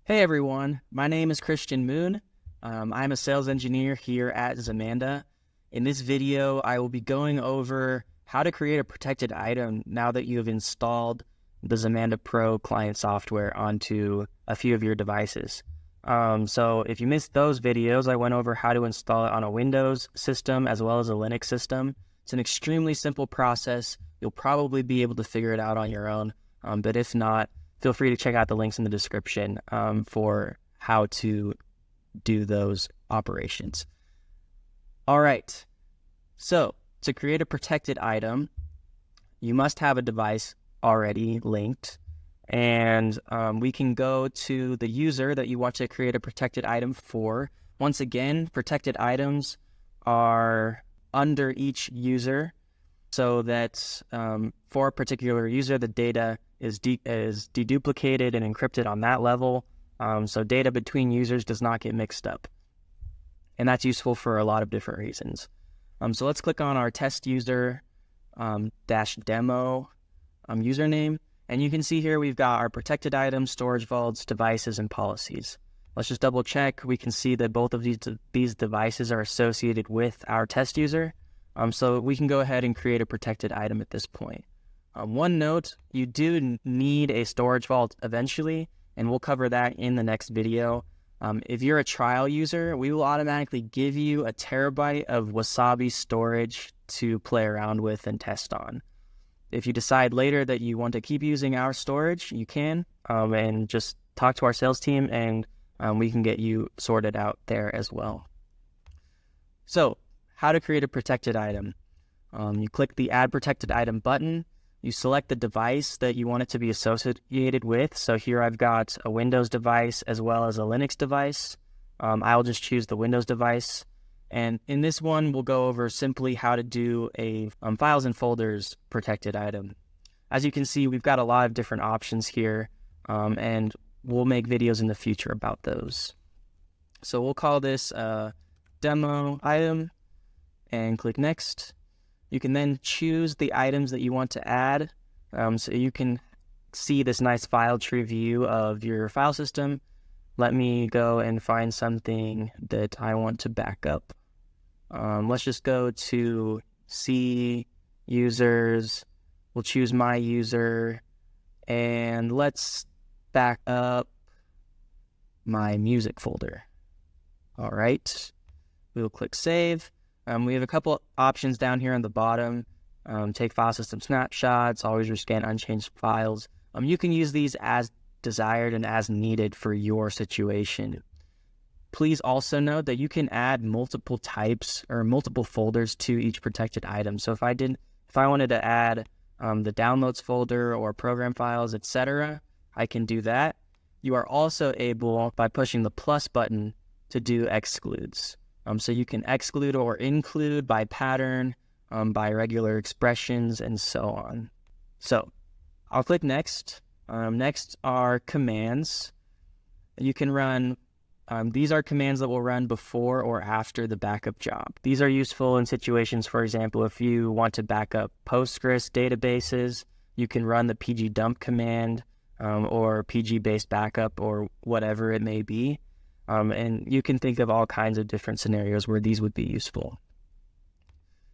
Hey everyone, my name is Christian Moon. I'm a sales engineer here at Zmanda. In this video, I will be going over how to create a protected item now that you have installed the Zmanda Pro client software onto a few of your devices. So if you missed those videos, I went over how to install it on a Windows system as well as a Linux system. It's an extremely simple process. You'll probably be able to figure it out on your own, but if not, feel free to check out the links in the description for how to do those operations. All right, so to create a protected item, you must have a device already linked, and we can go to the user that you want to create a protected item for. Once again, protected items are under each user, so that for a particular user, the data is deduplicated and encrypted on that level, so data between users does not get mixed up. And that's useful for a lot of different reasons. So let's click on our test user -demo username, and you can see here we've got our protected items, storage vaults, devices, and policies. Let's just double check. We can see that both of these devices are associated with our test user. So we can go ahead and create a protected item at this point. One note, you do need a storage vault eventually, and we'll cover that in the next video. If you're a trial user, we will automatically give you a terabyte of Wasabi storage to play around with and test on. If you decide later that you want to keep using our storage, you can, and just talk to our sales team, and we can get you sorted out there as well. So, how to create a protected item. You click the Add Protected Item button. You select the device that you want it to be associated with. So here I've got a Windows device as well as a Linux device. I'll just choose the Windows device. And in this one, we'll go over simply how to do a files and folders protected item. As you can see, we've got a lot of different options here, and we'll make videos in the future about those. So we'll call this a demo item and click Next. You can then choose the items that you want to add, so you can see this nice file tree view of your file system. Let me go and find something that I want to back up. Let's just go to C, users, we'll choose my user, and let's back up my music folder. All right, we'll click Save. We have a couple options down here on the bottom. Take file system snapshots, always rescan unchanged files. You can use these as desired and as needed for your situation. Please also note that you can add multiple types or multiple folders to each protected item. So if I wanted to add the downloads folder or program files, etc., I can do that. You are also able, by pushing the plus button, to do excludes. So you can exclude or include by pattern, by regular expressions, and so on. So I'll click Next. Next are commands. You can run, these are commands that will run before or after the backup job. These are useful in situations, for example, if you want to back up Postgres databases, you can run the pgdump command or pg-based backup or whatever it may be. And you can think of all kinds of different scenarios where these would be useful.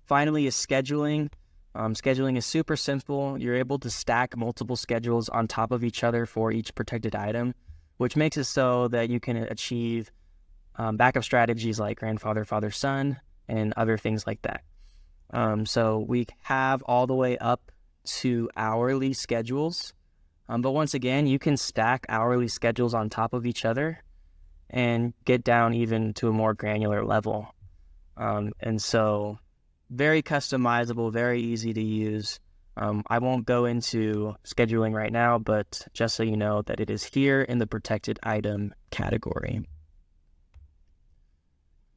Finally is scheduling. Scheduling is super simple. You're able to stack multiple schedules on top of each other for each protected item, which makes it so that you can achieve backup strategies like grandfather, father, son, and other things like that. So we have all the way up to hourly schedules. But once again, you can stack hourly schedules on top of each other and get down even to a more granular level. And so very customizable, very easy to use. I won't go into scheduling right now, but just so you know that it is here in the protected item category.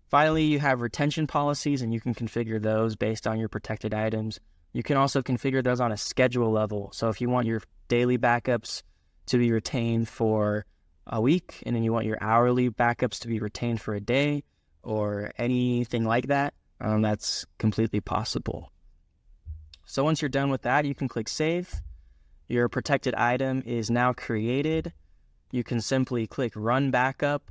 Finally, you have retention policies, and you can configure those based on your protected items. You can also configure those on a schedule level. So if you want your daily backups to be retained for a week, and then you want your hourly backups to be retained for a day or anything like that, that's completely possible. So once you're done with that, you can click Save. Your protected item is now created. you can simply click Run Backup,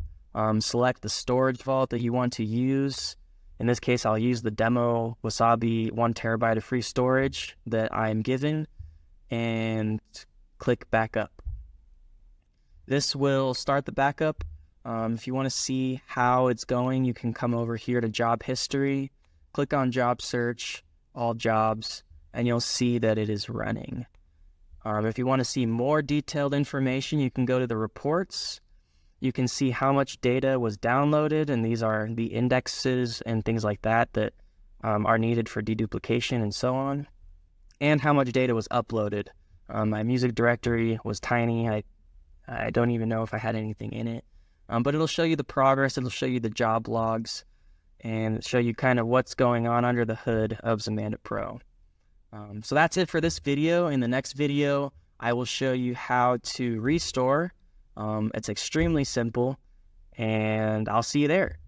select the storage vault that you want to use. In this case, I'll use the demo Wasabi 1 terabyte of free storage that I'm given, and click Backup. This will start the backup. If you want to see how it's going, you can come over here to Job History, click on Job Search, All Jobs, and you'll see that it is running. If you want to see more detailed information, you can go to the reports. You can see how much data was downloaded, and these are the indexes and things like that that are needed for deduplication and so on, and how much data was uploaded. My music directory was tiny. I don't even know if I had anything in it, but it'll show you the progress. It'll show you the job logs and show you kind of what's going on under the hood of Zmanda Pro. So that's it for this video. In the next video, I will show you how to restore. It's extremely simple, and I'll see you there.